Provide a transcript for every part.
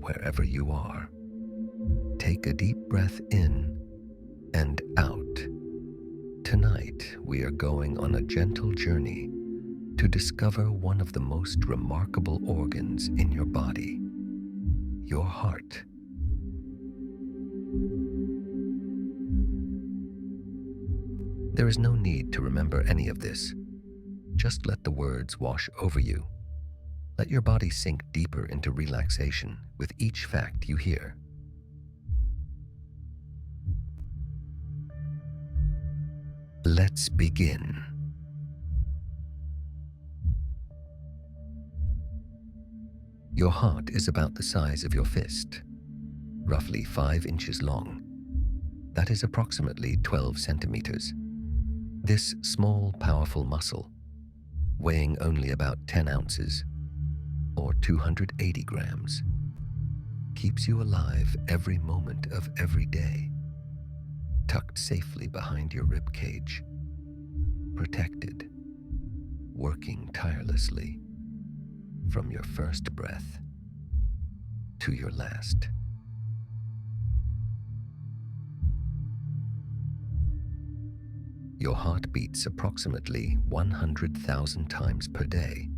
wherever you are. Take a deep breath in and out. Tonight, we are going on a gentle journey to discover one of the most remarkable organs in your body, your heart. There is no need to remember any of this. Just let the words wash over you. Let your body sink deeper into relaxation with each fact you hear. Let's begin. Your heart is about the size of your fist, roughly 5 inches long. That is approximately 12 centimeters. This small, powerful muscle, weighing only about 10 ounces, or 280 grams, keeps you alive every moment of every day, tucked safely behind your rib cage, protected, working tirelessly from your first breath to your last. Your heart beats approximately 100,000 times per day.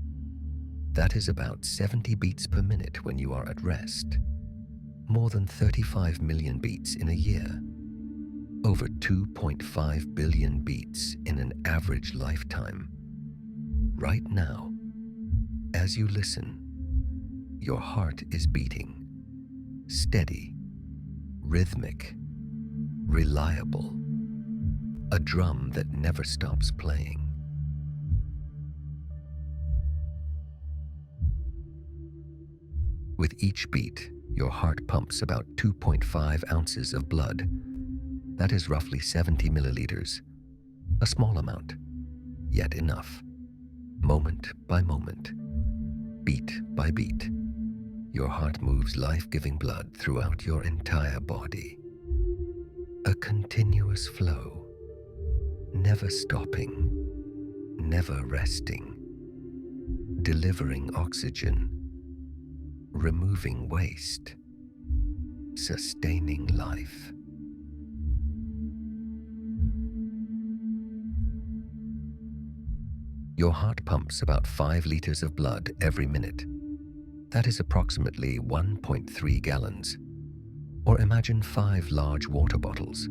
That is about 70 beats per minute when you are at rest. More than 35 million beats in a year. Over 2.5 billion beats in an average lifetime. Right now, as you listen, your heart is beating. Steady, rhythmic, reliable. A drum that never stops playing. With each beat, your heart pumps about 2.5 ounces of blood. That is roughly 70 milliliters. A small amount, yet enough. Moment by moment, beat by beat, your heart moves life-giving blood throughout your entire body. A continuous flow. Never stopping, never resting, delivering oxygen, removing waste, sustaining life. Your heart pumps about 5 liters of blood every minute. That is approximately 1.3 gallons. Or imagine 5 large water bottles.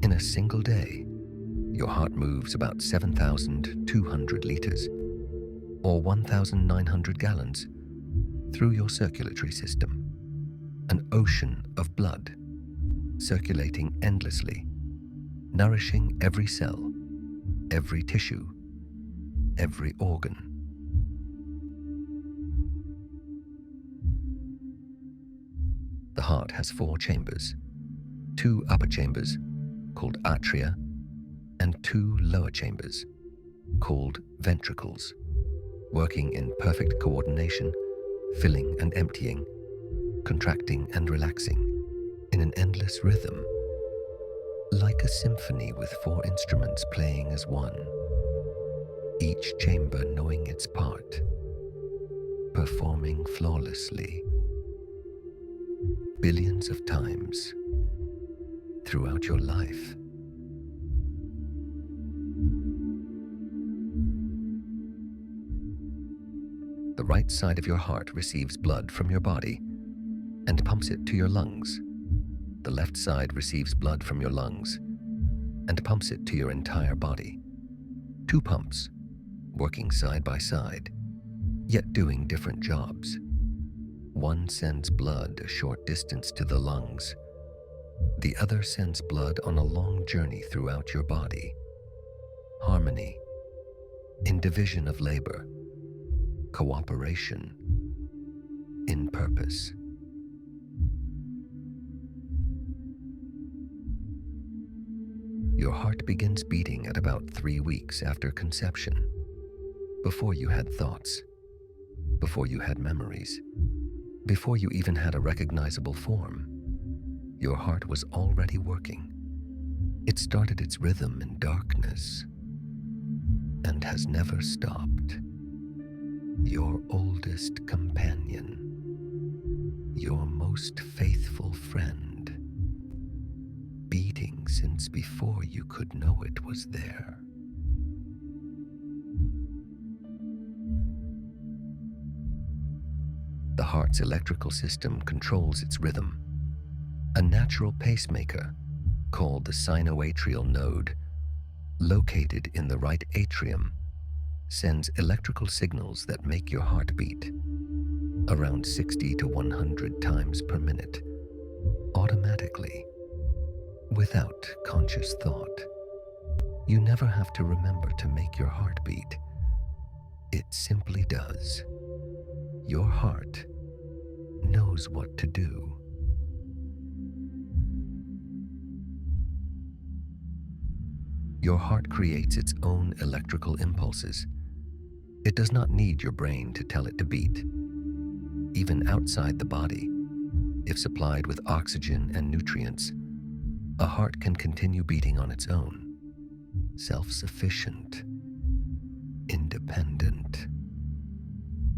In a single day, your heart moves about 7,200 liters, or 1,900 gallons, through your circulatory system. An ocean of blood, circulating endlessly, nourishing every cell, every tissue, every organ. The heart has 4 chambers, 2 upper chambers, called atria, and 2 lower chambers, called ventricles, working in perfect coordination, filling and emptying, contracting and relaxing, in an endless rhythm, like a symphony with 4 instruments playing as one, each chamber knowing its part, performing flawlessly, billions of times throughout your life. The right side of your heart receives blood from your body and pumps it to your lungs. The left side receives blood from your lungs and pumps it to your entire body. 2 pumps, working side by side, yet doing different jobs. One sends blood a short distance to the lungs. The other sends blood on a long journey throughout your body. Harmony, in division of labor, cooperation, in purpose. Your heart begins beating at about 3 weeks after conception, before you had thoughts, before you had memories, before you even had a recognizable form. Your heart was already working. It started its rhythm in darkness and has never stopped. Your oldest companion. your most faithful friend, beating since before you could know it was there. The heart's electrical system controls its rhythm. A natural pacemaker, called the sinoatrial node, located in the right atrium, sends electrical signals that make your heart beat around 60 to 100 times per minute, automatically, without conscious thought. You never have to remember to make your heart beat. It simply does. Your heart knows what to do. Your heart creates its own electrical impulses. It does not need your brain to tell it to beat. Even outside the body, if supplied with oxygen and nutrients, a heart can continue beating on its own, self-sufficient, independent,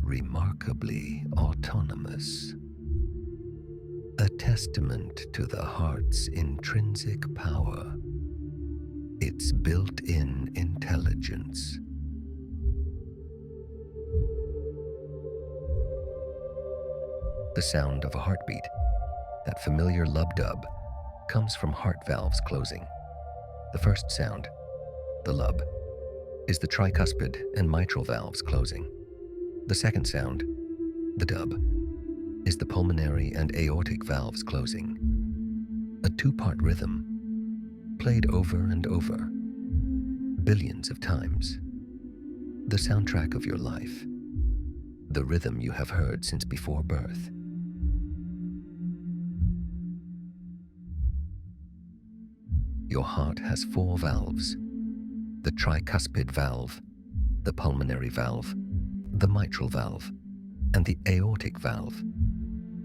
remarkably autonomous. A testament to the heart's intrinsic power, its built-in intelligence. The sound of a heartbeat, that familiar lub-dub, comes from heart valves closing. The first sound, the lub, is the tricuspid and mitral valves closing. The second sound, the dub, is the pulmonary and aortic valves closing. A two-part rhythm, played over and over, billions of times. The soundtrack of your life, the rhythm you have heard since before birth. Your heart has 4 valves: the tricuspid valve, the pulmonary valve, the mitral valve, and the aortic valve.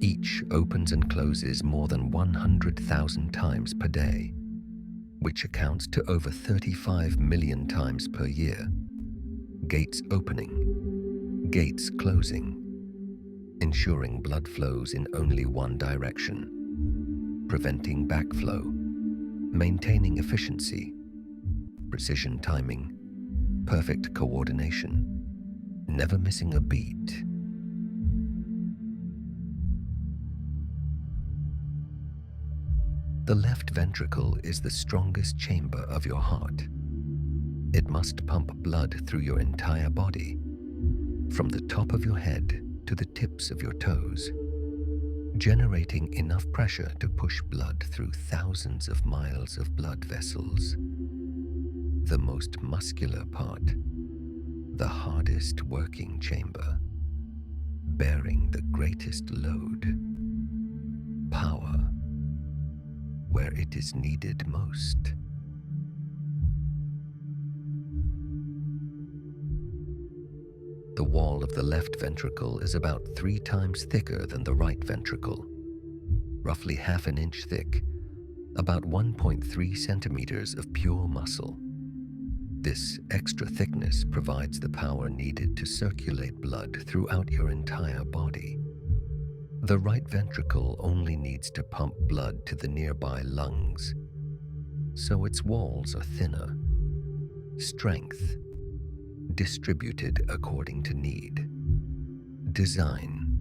Each opens and closes more than 100,000 times per day, which accounts to over 35 million times per year. Gates opening, gates closing, ensuring blood flows in only one direction, preventing backflow, maintaining efficiency, precision timing, perfect coordination, never missing a beat. The left ventricle is the strongest chamber of your heart. It must pump blood through your entire body, from the top of your head to the tips of your toes, generating enough pressure to push blood through thousands of miles of blood vessels. The most muscular part, the hardest working chamber, bearing the greatest load, power where it is needed most. The wall of the left ventricle is about 3 times thicker than the right ventricle, roughly half an inch thick, about 1.3 centimeters of pure muscle. This extra thickness provides the power needed to circulate blood throughout your entire body. The right ventricle only needs to pump blood to the nearby lungs, so its walls are thinner. Strength, distributed according to need. Design,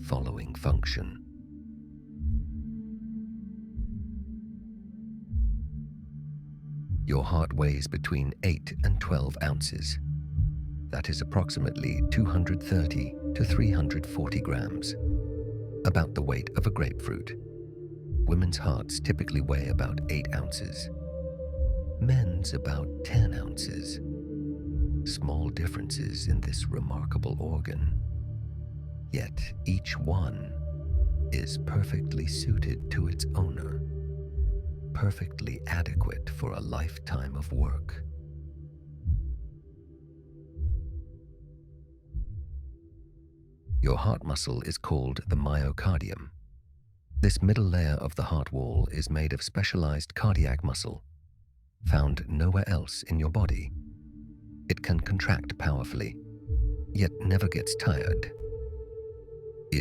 following function. Your heart weighs between 8 and 12 ounces. That is approximately 230 to 340 grams, about the weight of a grapefruit. Women's hearts typically weigh about 8 ounces. Men's about 10 ounces. Small differences in this remarkable organ. Yet each one is perfectly suited to its owner, perfectly adequate for a lifetime of work. Your heart muscle is called the myocardium. This middle layer of the heart wall is made of specialized cardiac muscle, found nowhere else in your body. It can contract powerfully, yet never gets tired.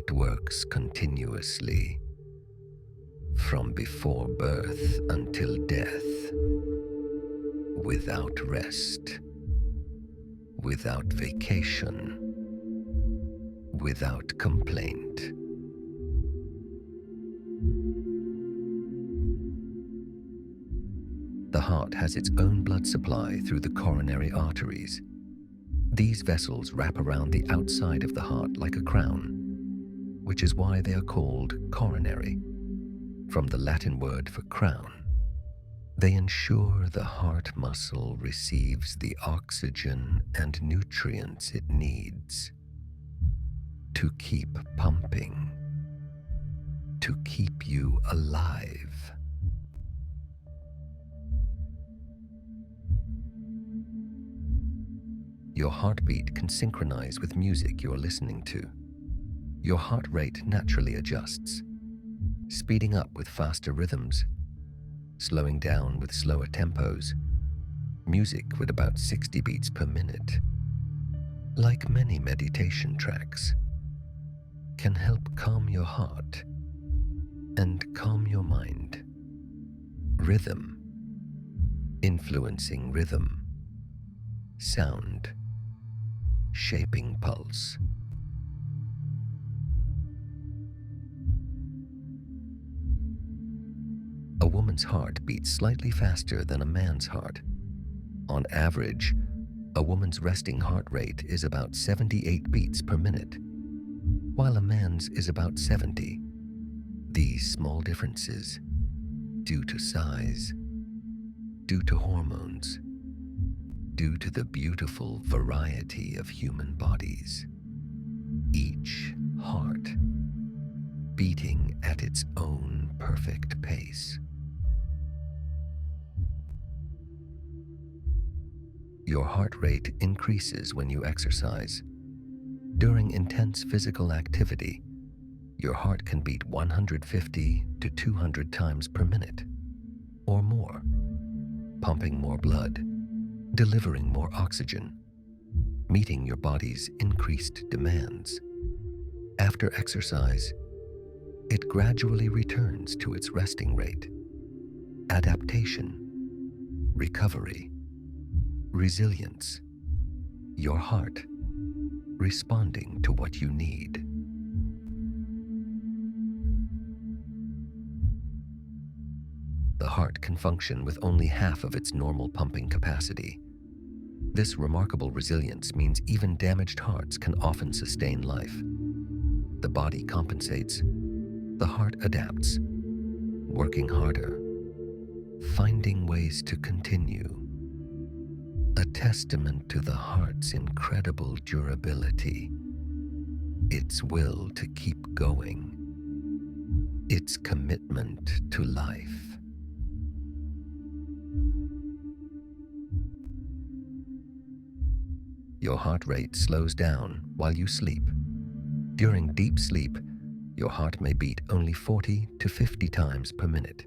It works continuously, from before birth until death, without rest, without vacation, without complaint. The heart has its own blood supply through the coronary arteries. These vessels wrap around the outside of the heart like a crown, which is why they are called coronary, from the Latin word for crown. They ensure the heart muscle receives the oxygen and nutrients it needs to keep pumping, to keep you alive. Your heartbeat can synchronize with music you're listening to. Your heart rate naturally adjusts, speeding up with faster rhythms, slowing down with slower tempos, music with about 60 beats per minute, like many meditation tracks, can help calm your heart and calm your mind. Rhythm, influencing rhythm, sound, shaping pulse. A woman's heart beats slightly faster than a man's heart. On average, a woman's resting heart rate is about 78 beats per minute, while a man's is about 70. These small differences, due to size, due to hormones, due to the beautiful variety of human bodies, each heart beating at its own perfect pace. Your heart rate increases when you exercise. During intense physical activity, your heart can beat 150 to 200 times per minute, or more, pumping more blood, delivering more oxygen, meeting your body's increased demands. After exercise, it gradually returns to its resting rate. Adaptation, recovery, resilience, your heart responding to what you need. The heart can function with only half of its normal pumping capacity. This remarkable resilience means even damaged hearts can often sustain life. The body compensates, the heart adapts, working harder, finding ways to continue. A testament to the heart's incredible durability, its will to keep going, its commitment to life. Your heart rate slows down while you sleep. During deep sleep, your heart may beat only 40 to 50 times per minute.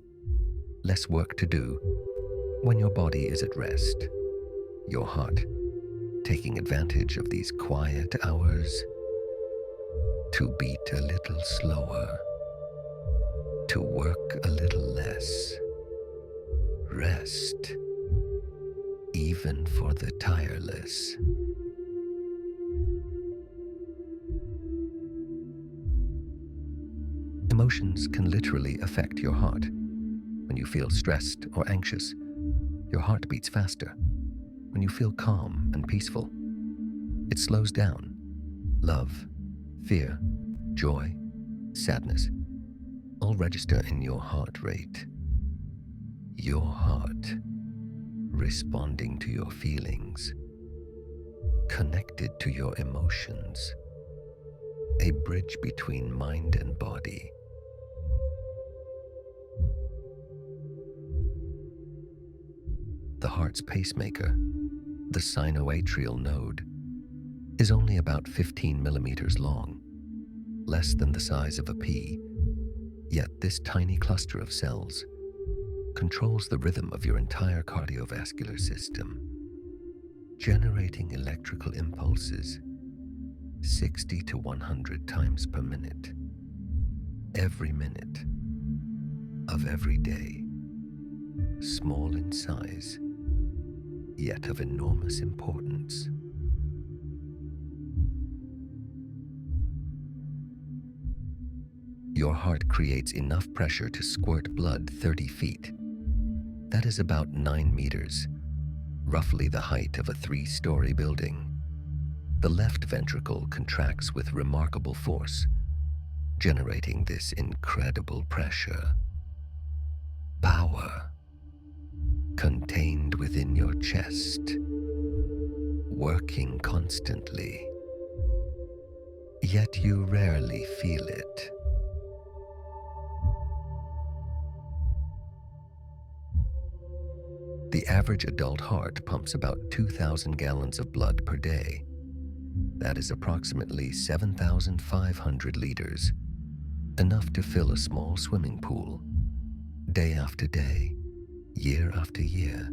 Less work to do when your body is at rest. Your heart taking advantage of these quiet hours to beat a little slower, to work a little less. Rest, even for the tireless. Emotions can literally affect your heart. When you feel stressed or anxious, your heart beats faster. When you feel calm and peaceful, it slows down. Love, fear, joy, sadness all register in your heart rate. Your heart responding to your feelings, connected to your emotions, a bridge between mind and body. The heart's pacemaker, the sinoatrial node, is only about 15 millimeters long, less than the size of a pea. Yet this tiny cluster of cells controls the rhythm of your entire cardiovascular system, generating electrical impulses 60 to 100 times per minute, every minute of every day, small in size, yet of enormous importance. Your heart creates enough pressure to squirt blood 30 feet. That is about 9 meters, roughly the height of a 3-story building. The left ventricle contracts with remarkable force, generating this incredible pressure. Power contained within your chest, working constantly, yet you rarely feel it. The average adult heart pumps about 2,000 gallons of blood per day. That is approximately 7,500 liters, enough to fill a small swimming pool. Day after day, year after year,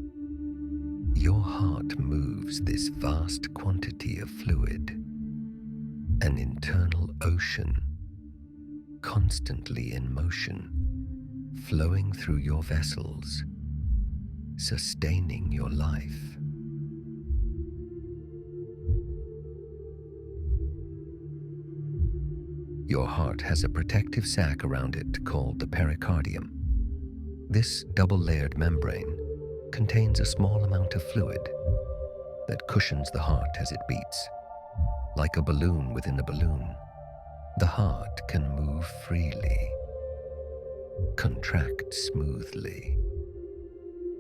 your heart moves this vast quantity of fluid, an internal ocean, constantly in motion, flowing through your vessels, sustaining your life. Your heart has a protective sac around it called the pericardium. This double-layered membrane contains a small amount of fluid that cushions the heart as it beats. Like a balloon within a balloon, the heart can move freely, contract smoothly,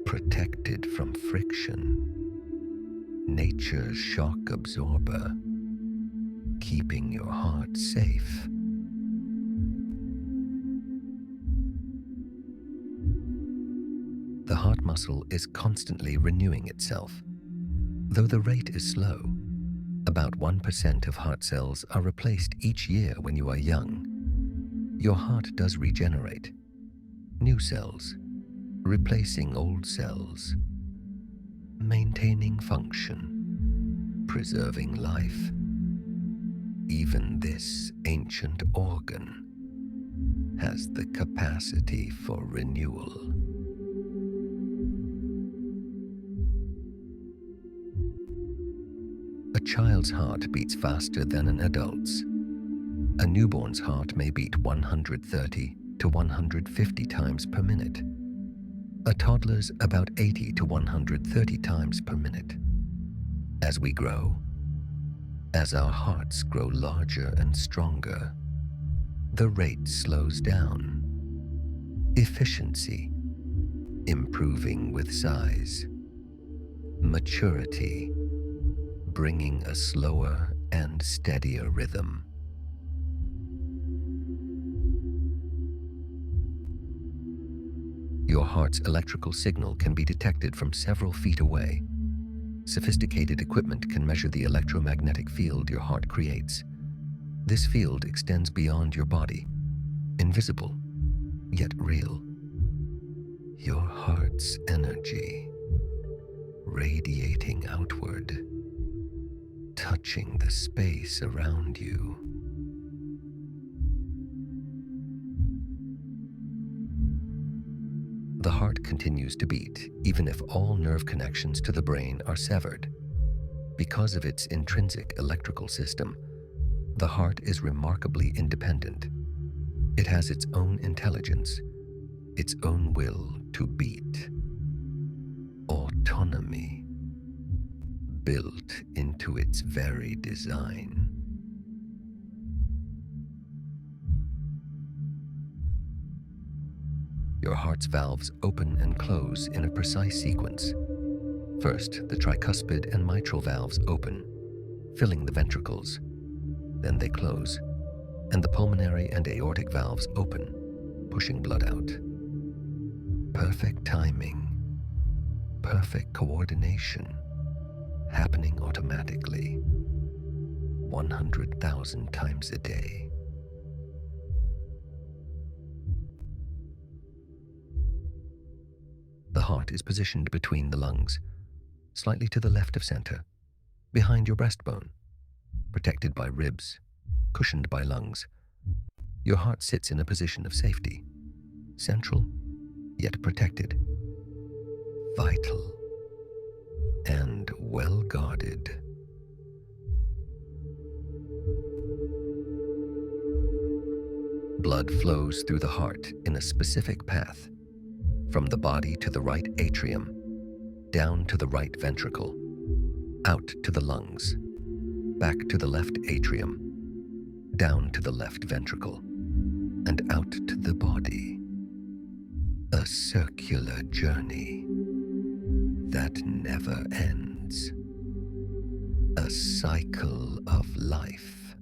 protected from friction, nature's shock absorber, keeping your heart safe. The heart muscle is constantly renewing itself. Though the rate is slow, about 1% of heart cells are replaced each year when you are young. Your heart does regenerate. New cells, replacing old cells, maintaining function, preserving life. Even this ancient organ has the capacity for renewal. A child's heart beats faster than an adult's. A newborn's heart may beat 130 to 150 times per minute. A toddler's about 80 to 130 times per minute. As we grow, as our hearts grow larger and stronger, the rate slows down. Efficiency, improving with size. Maturity, bringing a slower and steadier rhythm. Your heart's electrical signal can be detected from several feet away. Sophisticated equipment can measure the electromagnetic field your heart creates. This field extends beyond your body, invisible, yet real. Your heart's energy, radiating outward, touching the space around you. The heart continues to beat even if all nerve connections to the brain are severed. Because of its intrinsic electrical system, the heart is remarkably independent. It has its own intelligence, its own will to beat. Autonomy, built into its very design. Your heart's valves open and close in a precise sequence. First, the tricuspid and mitral valves open, filling the ventricles. Then they close, and the pulmonary and aortic valves open, pushing blood out. Perfect timing, perfect coordination, happening automatically, 100,000 times a day. The heart is positioned between the lungs, slightly to the left of center, behind your breastbone. protected by ribs, cushioned by lungs. Your heart sits in a position of safety, central, yet protected, vital, and well guarded. Blood flows through the heart in a specific path, from the body to the right atrium, down to the right ventricle, out to the lungs, back to the left atrium, down to the left ventricle, and out to the body. A circular journey that never ends. A cycle of life.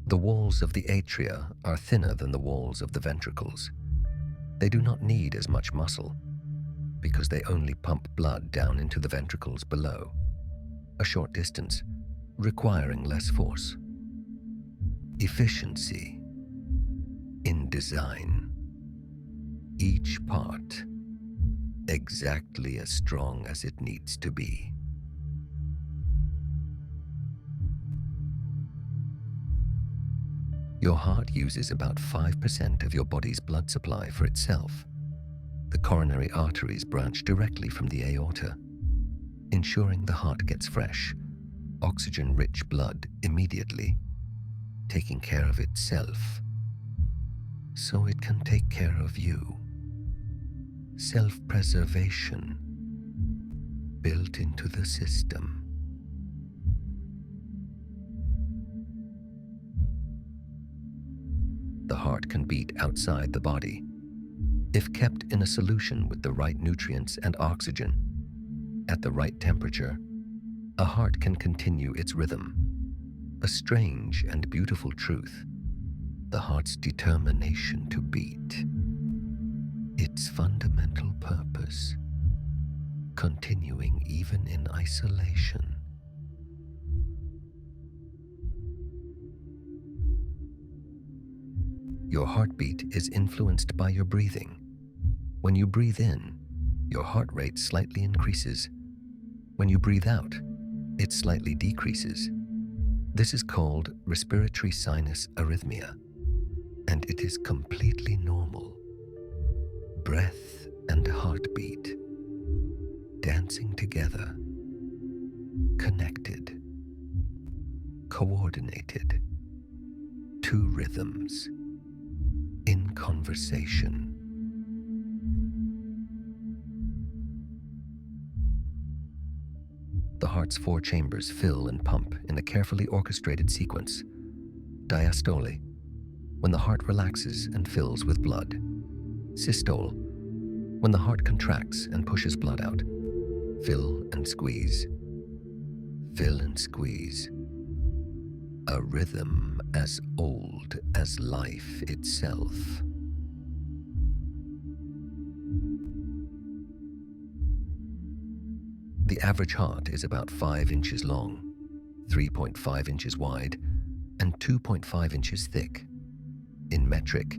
The walls of the atria are thinner than the walls of the ventricles. They do not need as much muscle because they only pump blood down into the ventricles below, a short distance, requiring less force. Efficiency in design. Each part exactly as strong as it needs to be. Your heart uses about 5% of your body's blood supply for itself. The coronary arteries branch directly from the aorta, ensuring the heart gets fresh, oxygen-rich blood immediately, taking care of itself, so it can take care of you. Self-preservation built into the system. The heart can beat outside the body. If kept in a solution with the right nutrients and oxygen, at the right temperature, a heart can continue its rhythm. A strange and beautiful truth, the heart's determination to beat. Its fundamental purpose, continuing even in isolation. Your heartbeat is influenced by your breathing. When you breathe in, your heart rate slightly increases. When you breathe out, it slightly decreases. This is called respiratory sinus arrhythmia, and it is completely normal. Breath and heartbeat dancing together, connected, coordinated, two rhythms in conversation. The heart's four chambers fill and pump in a carefully orchestrated sequence. Diastole, when the heart relaxes and fills with blood. Systole, when the heart contracts and pushes blood out. Fill and squeeze. Fill and squeeze. A rhythm as old as life itself. The average heart is about 5 inches long, 3.5 inches wide, and 2.5 inches thick. In metric,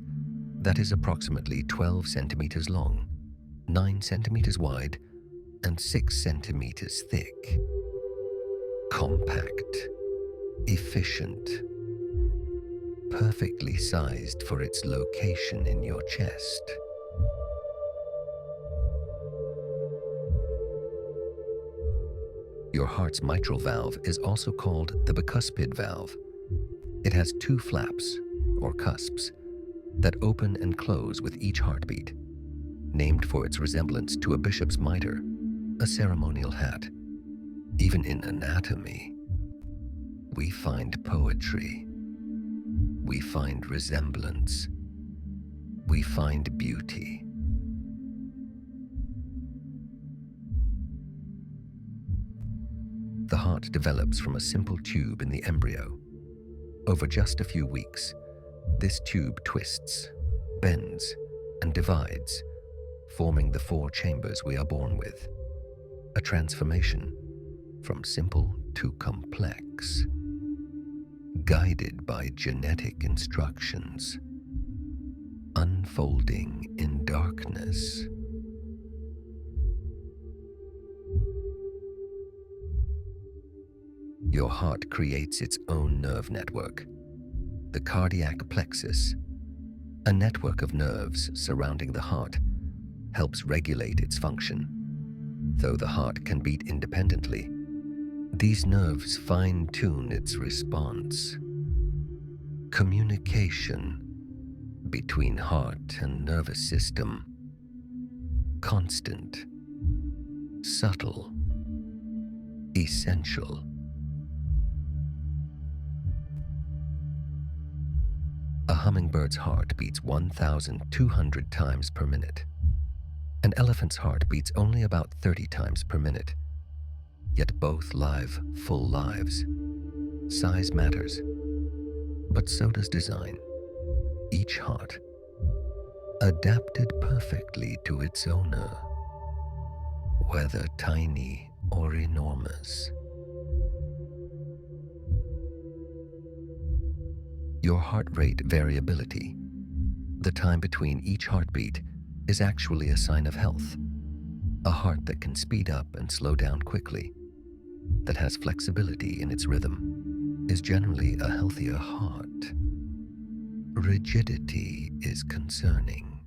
that is approximately 12 centimeters long, 9 centimeters wide, and 6 centimeters thick. Compact, efficient, perfectly sized for its location in your chest. Your heart's mitral valve is also called the bicuspid valve. It has two flaps, or cusps, that open and close with each heartbeat, named for its resemblance to a bishop's mitre, a ceremonial hat. Even in anatomy, we find poetry. We find resemblance. We find beauty. The heart develops from a simple tube in the embryo. Over just a few weeks, this tube twists, bends, and divides, forming the 4 chambers we are born with. A transformation from simple to complex, guided by genetic instructions, unfolding in darkness. Your heart creates its own nerve network, the cardiac plexus. A network of nerves surrounding the heart helps regulate its function. Though the heart can beat independently, these nerves fine-tune its response. Communication between heart and nervous system. Constant, subtle, essential. A hummingbird's heart beats 1,200 times per minute. An elephant's heart beats only about 30 times per minute. Yet both live full lives. Size matters, but so does design. Each heart adapted perfectly to its owner, whether tiny or enormous. Your heart rate variability, the time between each heartbeat, is actually a sign of health. A heart that can speed up and slow down quickly, that has flexibility in its rhythm, is generally a healthier heart. Rigidity is concerning.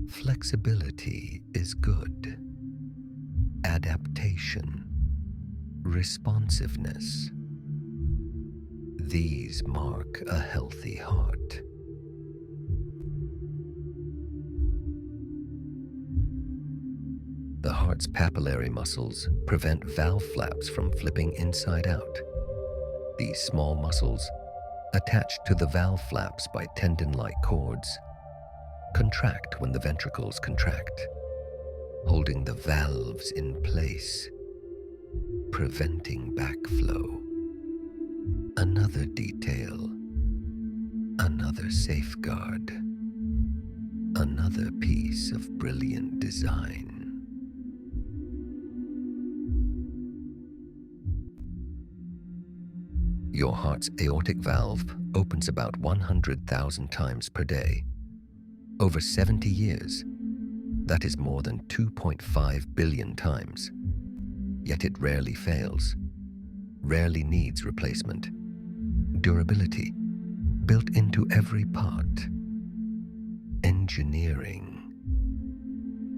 Flexibility is good. Adaptation, responsiveness. These mark a healthy heart. The heart's papillary muscles prevent valve flaps from flipping inside out. These small muscles, attached to the valve flaps by tendon-like cords, contract when the ventricles contract, holding the valves in place, preventing backflow. Another detail, another safeguard, another piece of brilliant design. Your heart's aortic valve opens about 100,000 times per day. Over 70 years, that is more than 2.5 billion times. Yet it rarely fails, rarely needs replacement. Durability, built into every part. Engineering,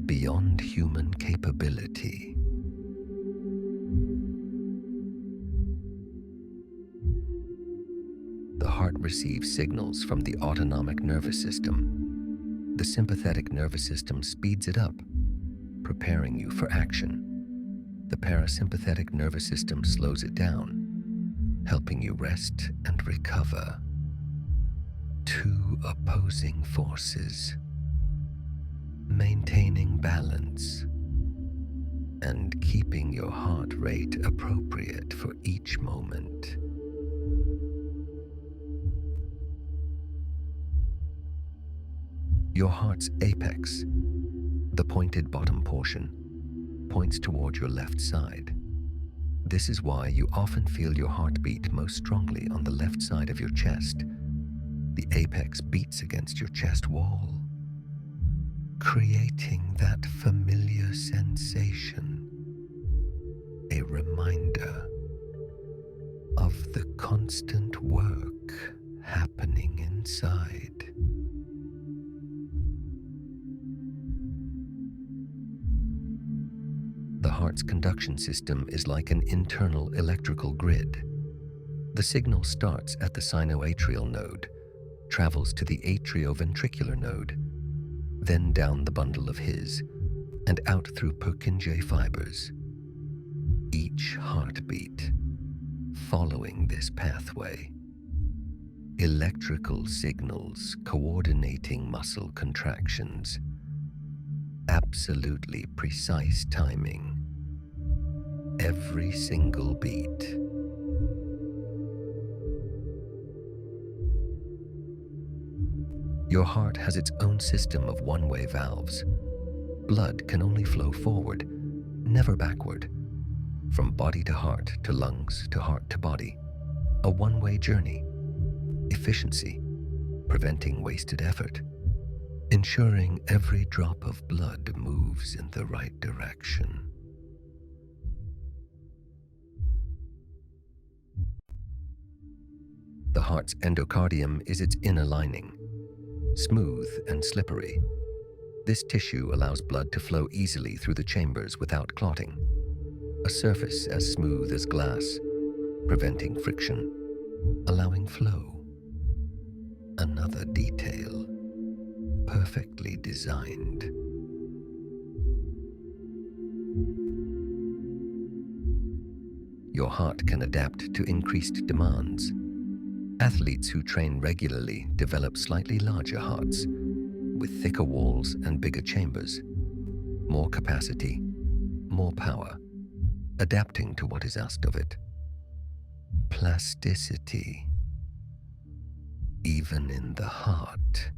beyond human capability. The heart receives signals from the autonomic nervous system. The sympathetic nervous system speeds it up, preparing you for action. The parasympathetic nervous system slows it down, helping you rest and recover. Two opposing forces, maintaining balance and keeping your heart rate appropriate for each moment. Your heart's apex, the pointed bottom portion, points toward your left side. This is why you often feel your heartbeat most strongly on the left side of your chest. The apex beats against your chest wall, creating that familiar sensation, a reminder of the constant work happening inside. The heart's conduction system is like an internal electrical grid. The signal starts at the sinoatrial node, travels to the atrioventricular node, then down the bundle of His, and out throh Purkinje fibers. Each heartbeat following this pathway. Electrical signals coordinating muscle contractions. Absolutely precise timing. Every single beat. Your heart has its own system of one-way valves. Blood can only flow forward, never backward. From body to heart to lungs to heart to body. A one-way journey. Efficiency, preventing wasted effort. Ensuring every drop of blood moves in the right direction. heart's endocardium is its inner lining, smooth and slippery. This tissue allows blood to flow easily through the chambers without clotting, a surface as smooth as glass, preventing friction, allowing flow. Another detail, perfectly designed. Your heart can adapt to increased demands. Athletes who train regularly develop slightly larger hearts, with thicker walls and bigger chambers, more capacity, more power, adapting to what is asked of it. Plasticity, even in the heart.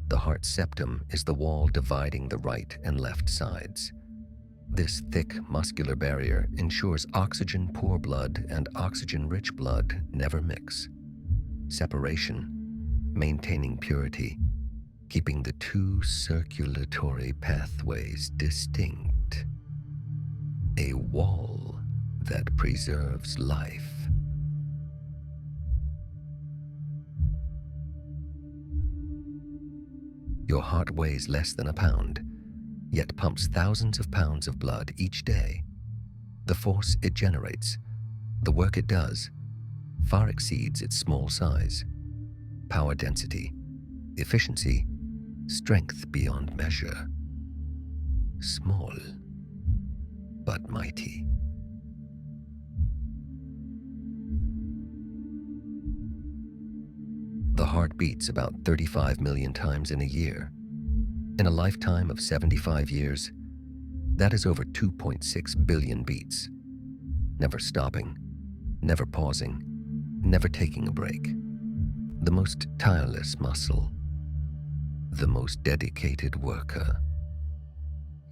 The heart septum is the wall dividing the right and left sides. This thick muscular barrier ensures oxygen-poor blood and oxygen-rich blood never mix. Separation, maintaining purity, keeping the two circulatory pathways distinct. A wall that preserves life. Your heart weighs less than a pound, yet pumps thousands of pounds of blood each day. The force it generates, the work it does, far exceeds its small size. Power density, efficiency, strength beyond measure. Small, but mighty. The heart beats about 35 million times in a year. In a lifetime of 75 years, that is over 2.6 billion beats. Never stopping, never pausing, never taking a break. The most tireless muscle, the most dedicated worker,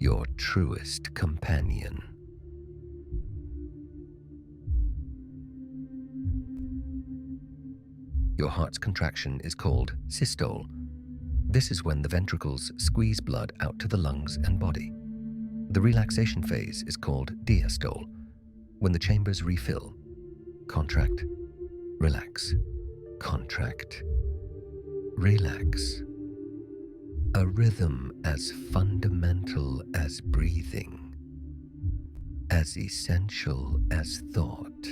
your truest companion. Your heart's contraction is called systole. This is when the ventricles squeeze blood out to the lungs and body. The relaxation phase is called diastole, when the chambers refill. Contract, relax, contract, relax. A rhythm as fundamental as breathing, as essential as thought.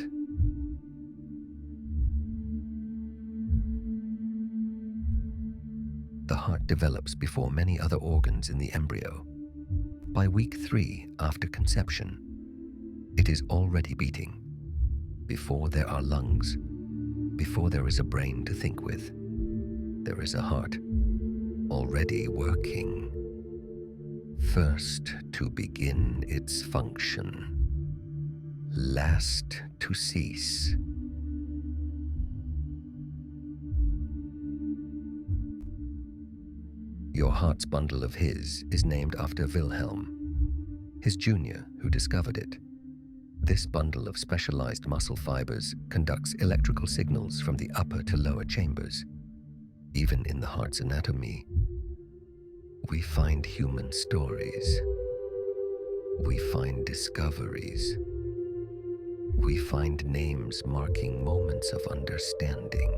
The heart develops before many other organs in the embryo. By week 3 after conception, it is already beating. Before there are lungs, before there is a brain to think with, there is a heart already working. First to begin its function, last to cease. Your heart's bundle of his is named after Wilhelm, his junior who discovered it. This bundle of specialized muscle fibers conducts electrical signals from the upper to lower chambers. Even in the heart's anatomy, we find human stories. We find discoveries. We find names marking moments of understanding.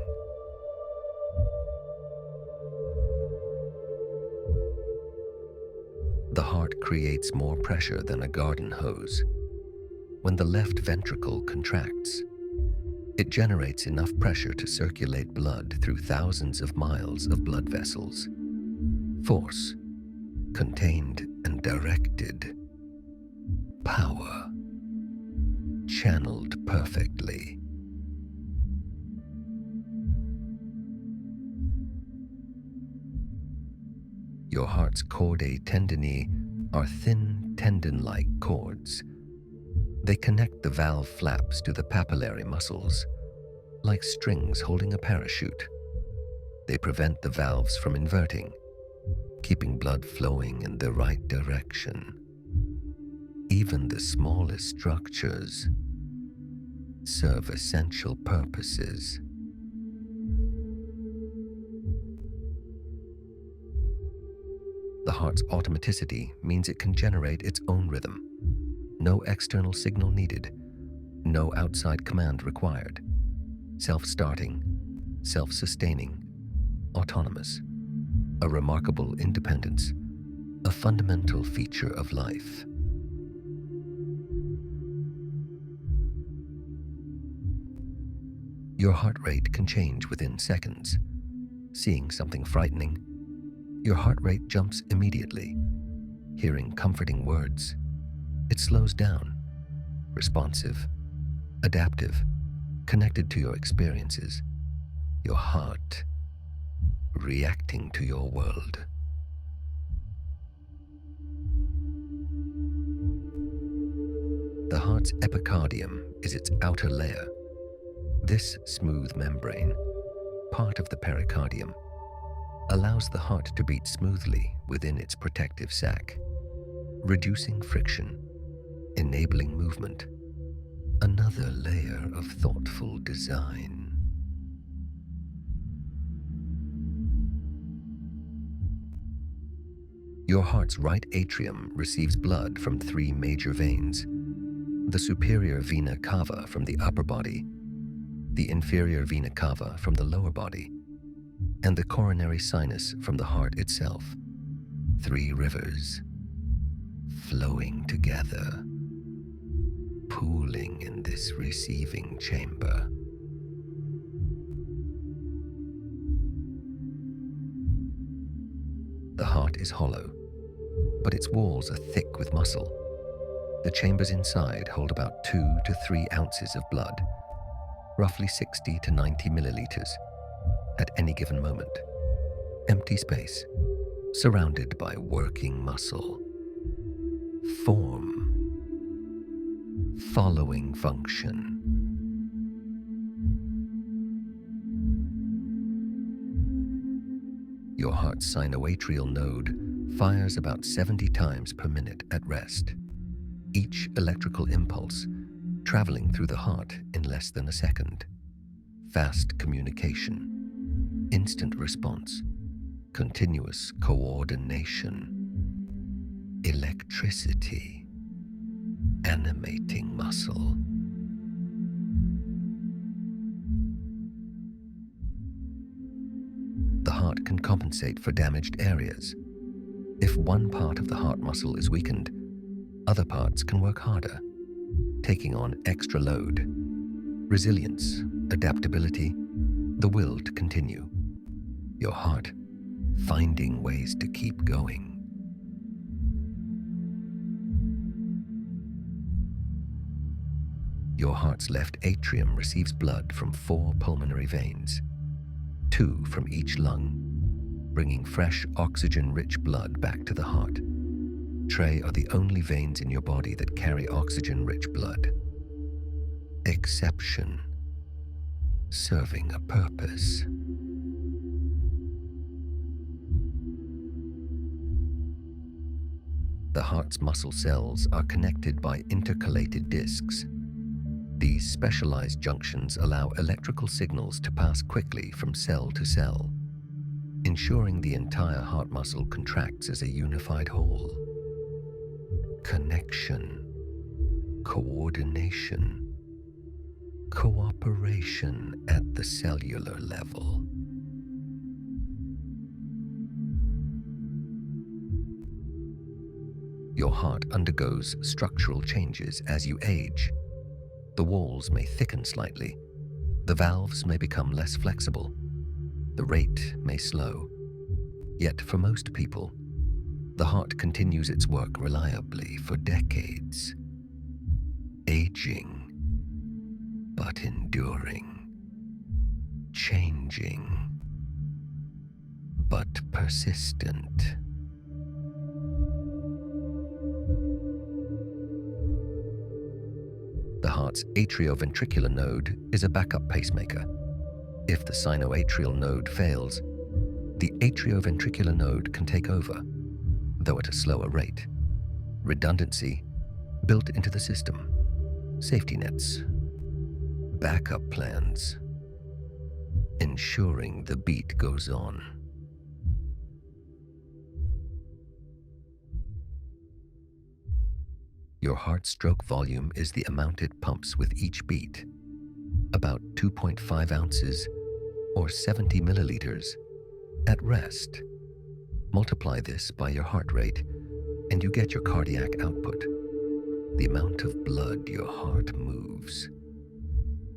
The heart creates more pressure than a garden hose. When the left ventricle contracts, it generates enough pressure to circulate blood through thousands of miles of blood vessels. Force, contained and directed. Power, channeled perfectly. Your heart's chordae tendineae are thin, tendon-like cords. They connect the valve flaps to the papillary muscles, like strings holding a parachute. They prevent the valves from inverting, keeping blood flowing in the right direction. Even the smallest structures serve essential purposes. The heart's automaticity means it can generate its own rhythm. No external signal needed. No outside command required. Self-starting, self-sustaining, autonomous. A remarkable independence, a fundamental feature of life. Your heart rate can change within seconds. Seeing something frightening, your heart rate jumps immediately. Hearing comforting words, it slows down, responsive, adaptive, connected to your experiences, your heart reacting to your world. The heart's epicardium is its outer layer. This smooth membrane, part of the pericardium, allows the heart to beat smoothly within its protective sac, reducing friction, enabling movement. Another layer of thoughtful design. Your heart's right atrium receives blood from 3 major veins: the superior vena cava from the upper body, the inferior vena cava from the lower body, and the coronary sinus from the heart itself. 3 rivers flowing together, pooling in this receiving chamber. The heart is hollow, but its walls are thick with muscle. The chambers inside hold about 2 to 3 ounces of blood, roughly 60 to 90 milliliters, at any given moment. Empty space, surrounded by working muscle. Form, following function. Your heart's sinoatrial node fires about 70 times per minute at rest, each electrical impulse traveling through the heart in less than a second. Fast communication, instant response, continuous coordination, electricity, animating muscle. The heart can compensate for damaged areas. If one part of the heart muscle is weakened, other parts can work harder, taking on extra load. Resilience, adaptability, the will to continue. Your heart finding ways to keep going. Your heart's left atrium receives blood from 4 pulmonary veins, 2 from each lung, bringing fresh oxygen-rich blood back to the heart. Trey are the only veins in your body that carry oxygen-rich blood. Exception, serving a purpose. The heart's muscle cells are connected by intercalated discs. These specialized junctions allow electrical signals to pass quickly from cell to cell, ensuring the entire heart muscle contracts as a unified whole. Connection, coordination, cooperation at the cellular level. Your heart undergoes structural changes as you age. The walls may thicken slightly, the valves may become less flexible, the rate may slow. Yet for most people, the heart continues its work reliably for decades. Aging, but enduring. Changing, but persistent. The heart's atrioventricular node is a backup pacemaker. If the sinoatrial node fails, the atrioventricular node can take over, though at a slower rate. Redundancy built into the system. Safety nets. Backup plans. Ensuring the beat goes on. Your heart stroke volume is the amount it pumps with each beat, about 2.5 ounces or 70 milliliters at rest. Multiply this by your heart rate and you get your cardiac output, the amount of blood your heart moves,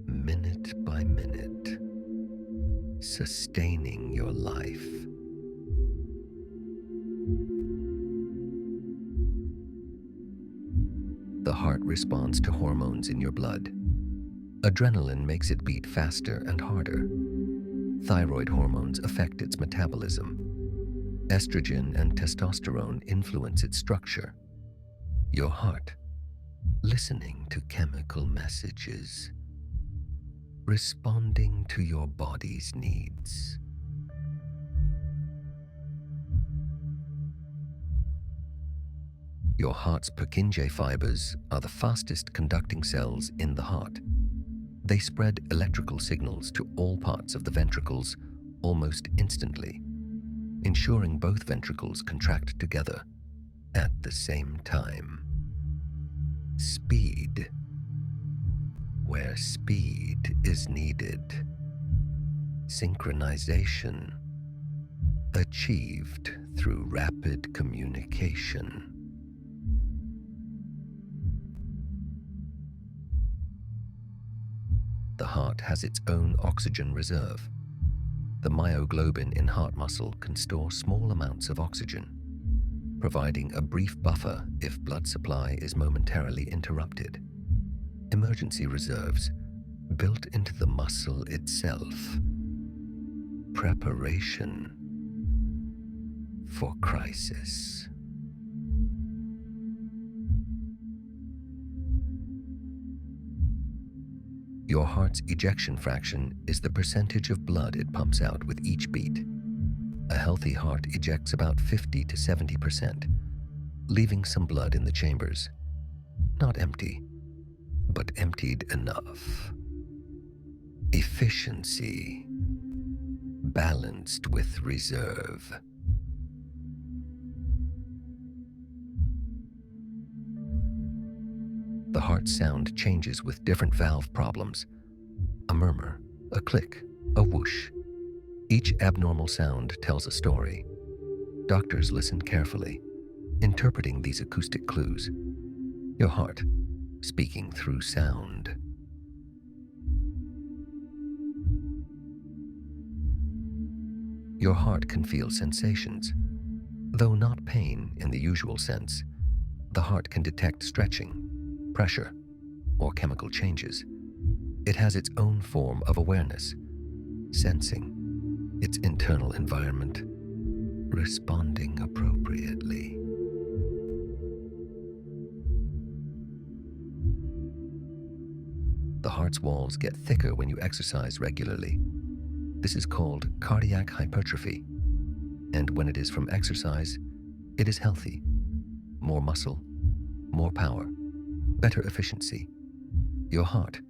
minute by minute, sustaining your life. The heart responds to hormones in your blood. Adrenaline makes it beat faster and harder. Thyroid hormones affect its metabolism. Estrogen and testosterone influence its structure. Your heart, listening to chemical messages, responding to your body's needs. Your heart's Purkinje fibers are the fastest conducting cells in the heart. They spread electrical signals to all parts of the ventricles almost instantly, ensuring both ventricles contract together at the same time. Speed, where speed is needed. Synchronization, achieved through rapid communication. The heart has its own oxygen reserve. The myoglobin in heart muscle can store small amounts of oxygen, providing a brief buffer if blood supply is momentarily interrupted. Emergency reserves built into the muscle itself. Preparation for crisis. Your heart's ejection fraction is the percentage of blood it pumps out with each beat. A healthy heart ejects about 50 to 70%, leaving some blood in the chambers. Not empty, but emptied enough. Efficiency, balanced with reserve. The heart sound changes with different valve problems. A murmur, a click, a whoosh. Each abnormal sound tells a story. Doctors listen carefully, interpreting these acoustic clues. Your heart, speaking through sound. Your heart can feel sensations. Though not pain in the usual sense, the heart can detect stretching, pressure, or chemical changes. It has its own form of awareness, sensing its internal environment, responding appropriately. The heart's walls get thicker when you exercise regularly. This is called cardiac hypertrophy, and when it is from exercise, it is healthy. More muscle, more power, better efficiency. Your heart,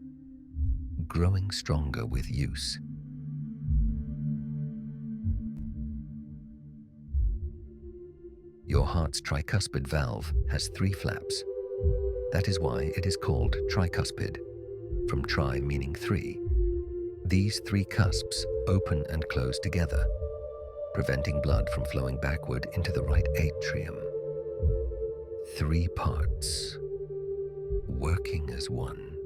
growing stronger with use. Your heart's tricuspid valve has 3 flaps. That is why it is called tricuspid, from tri meaning 3. These 3 cusps open and close together, preventing blood from flowing backward into the right atrium. 3 parts, working as one.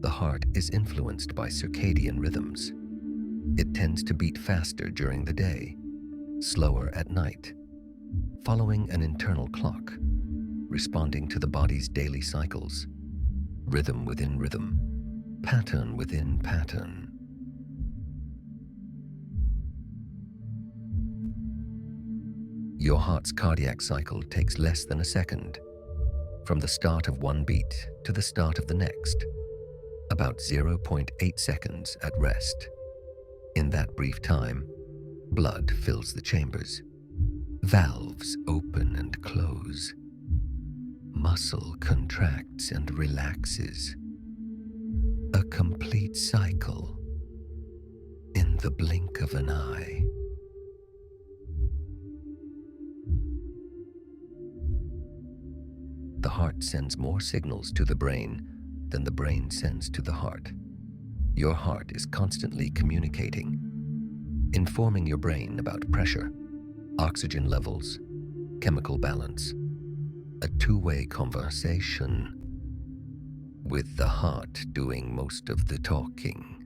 The heart is influenced by circadian rhythms. It tends to beat faster during the day, slower at night, following an internal clock, responding to the body's daily cycles. Rhythm within rhythm, pattern within pattern. Your heart's cardiac cycle takes less than a second, from the start of one beat to the start of the next, about 0.8 seconds at rest. In that brief time, blood fills the chambers. Valves open and close. Muscle contracts and relaxes. A complete cycle in the blink of an eye. heart sends more signals to the brain than the brain sends to the heart. Your heart is constantly communicating, informing your brain about pressure, oxygen levels, chemical balance. A two-way conversation, with the heart doing most of the talking.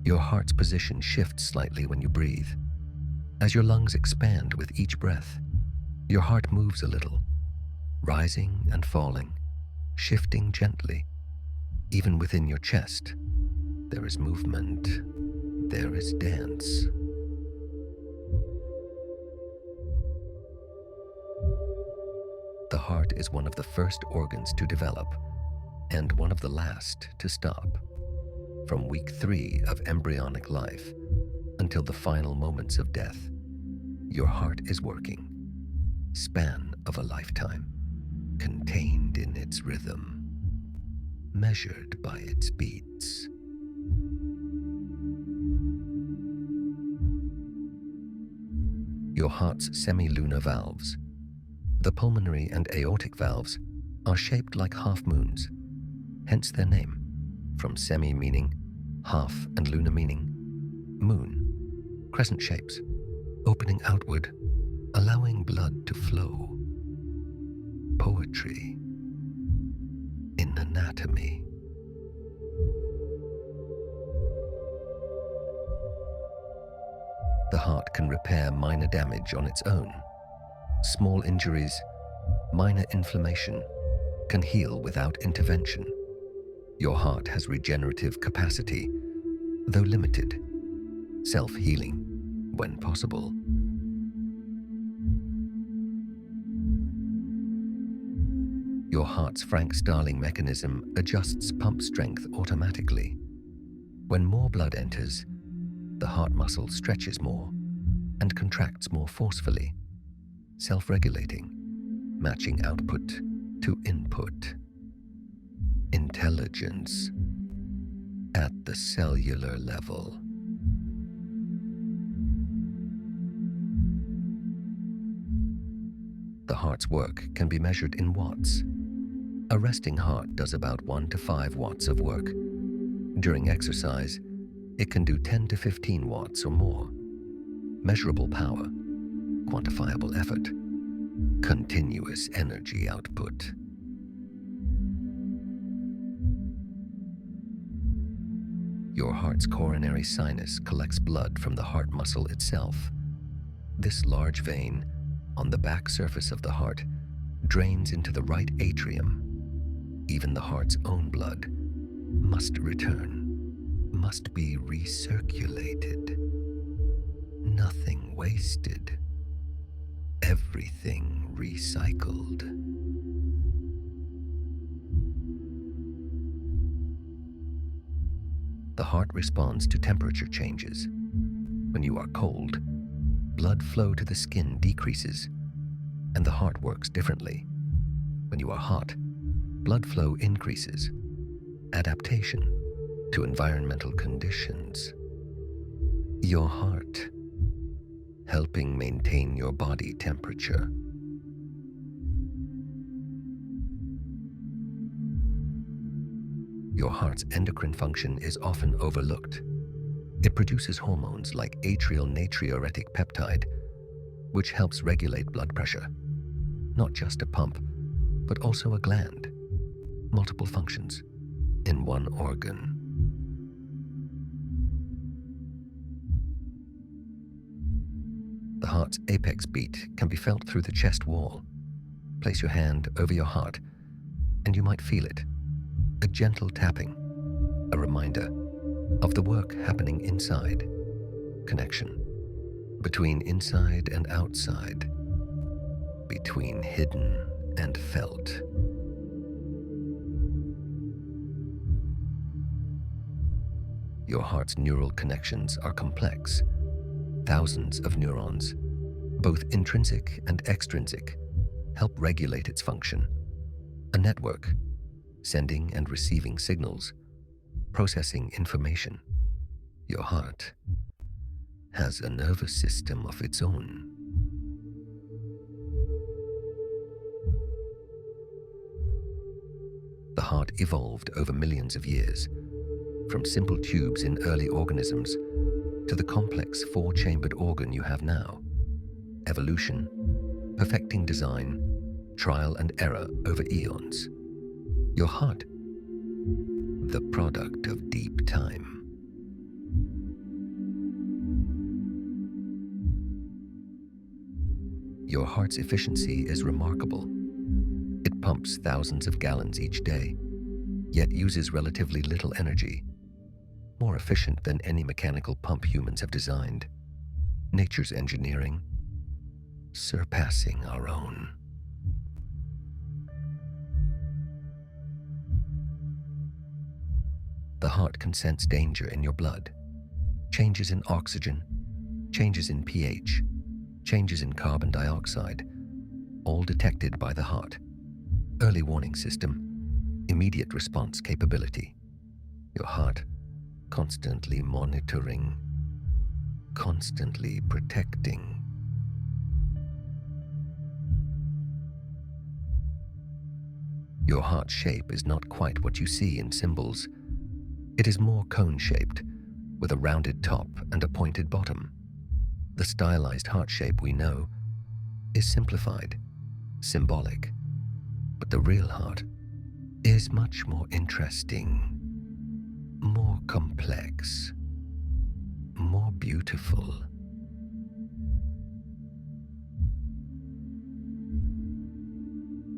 Your heart's position shifts slightly when you breathe. As your lungs expand with each breath, your heart moves a little, rising and falling, shifting gently. Even within your chest, there is movement, there is dance. The heart is one of the first organs to develop and one of the last to stop. From week 3 of embryonic life until the final moments of death, your heart is working. Span of a lifetime, contained in its rhythm, measured by its beats. Your heart's semilunar valves, the pulmonary and aortic valves, are shaped like half moons, hence their name, from semi meaning half and lunar meaning moon. Crescent shapes, opening outward, allowing blood to flow. Poetry in anatomy. The heart can repair minor damage on its own. Small injuries, minor inflammation, can heal without intervention. Your heart has regenerative capacity, though limited. Self-healing, when possible. Your heart's Frank-Starling mechanism adjusts pump strength automatically. When more blood enters, the heart muscle stretches more and contracts more forcefully, self-regulating, matching output to input. Intelligence at the cellular level. The heart's work can be measured in watts. A resting heart does about 1 to 5 watts of work. During exercise, it can do 10 to 15 watts or more. Measurable power, quantifiable effort, continuous energy output. Your heart's coronary sinus collects blood from the heart muscle itself. This large vein, on the back surface of the heart, drains into the right atrium. Even the heart's own blood must return, must be recirculated. Nothing wasted, everything recycled. The heart responds to temperature changes. When you are cold, blood flow to the skin decreases, and the heart works differently. When you are hot, blood flow increases. Adaptation to environmental conditions. Your heart, helping maintain your body temperature. Your heart's endocrine function is often overlooked. It produces hormones like atrial natriuretic peptide, which helps regulate blood pressure. Not just a pump, but also a gland. Multiple functions in one organ. The heart's apex beat can be felt through the chest wall. Place your hand over your heart, and you might feel it. A gentle tapping, a reminder of the work happening inside. Connection between inside and outside, between hidden and felt. Your heart's neural connections are complex. Thousands of neurons, both intrinsic and extrinsic, help regulate its function. A network, sending and receiving signals, processing information. Your heart, has a nervous system of its own. The heart evolved over millions of years, from simple tubes in early organisms to the complex four-chambered organ you have now. Evolution, perfecting design, trial and error over eons. Your heart, the product of deep time. Your heart's efficiency is remarkable. It pumps thousands of gallons each day, yet uses relatively little energy, more efficient than any mechanical pump humans have designed. Nature's engineering, surpassing our own. The heart can sense danger in your blood, changes in oxygen, changes in pH, changes in carbon dioxide, all detected by the heart. Early warning system, immediate response capability. Your heart constantly monitoring, constantly protecting. Your heart shape is not quite what you see in symbols. It is more cone-shaped, with a rounded top and a pointed bottom. The stylized heart shape we know is simplified, symbolic, but the real heart is much more interesting, more complex, more beautiful.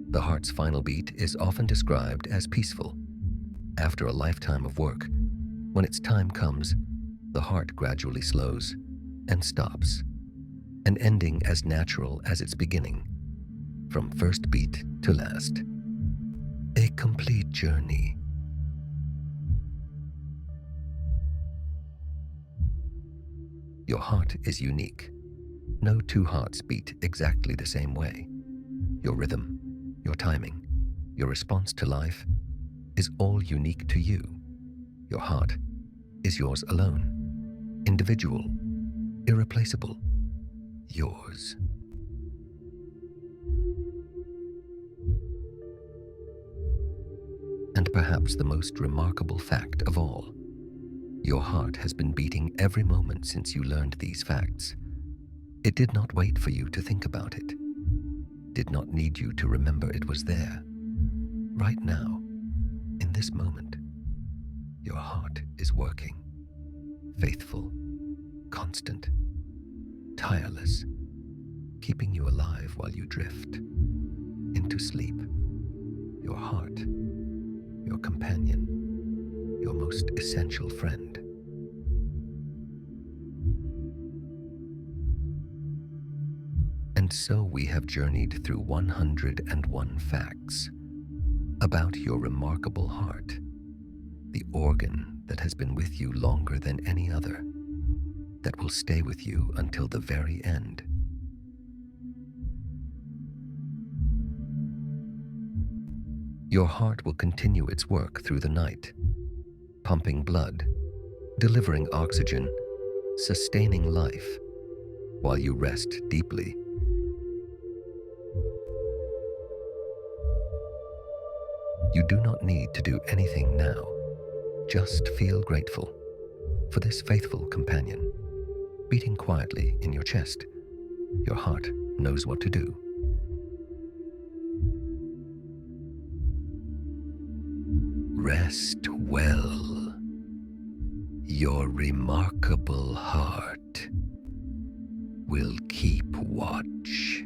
The heart's final beat is often described as peaceful. After a lifetime of work, when its time comes, the heart gradually slows and stops, an ending as natural as its beginning, from first beat to last. A complete journey. Your heart is unique. No two hearts beat exactly the same way. Your rhythm, your timing, your response to life is all unique to you. Your heart is yours alone, individual, irreplaceable, yours. And perhaps the most remarkable fact of all, your heart has been beating every moment since you learned these facts. It did not wait for you to think about it, did not need you to remember it was there. Right now, in this moment, your heart is working, faithful, constant, tireless, keeping you alive while you drift into sleep. Your heart, your companion, your most essential friend. And so we have journeyed through 101 facts about your remarkable heart, the organ that has been with you longer than any other, that will stay with you until the very end. Your heart will continue its work through the night, pumping blood, delivering oxygen, sustaining life, while you rest deeply. You do not need to do anything now. Just feel grateful for this faithful companion, beating quietly in your chest. Your heart knows what to do. Rest well. Your remarkable heart will keep watch.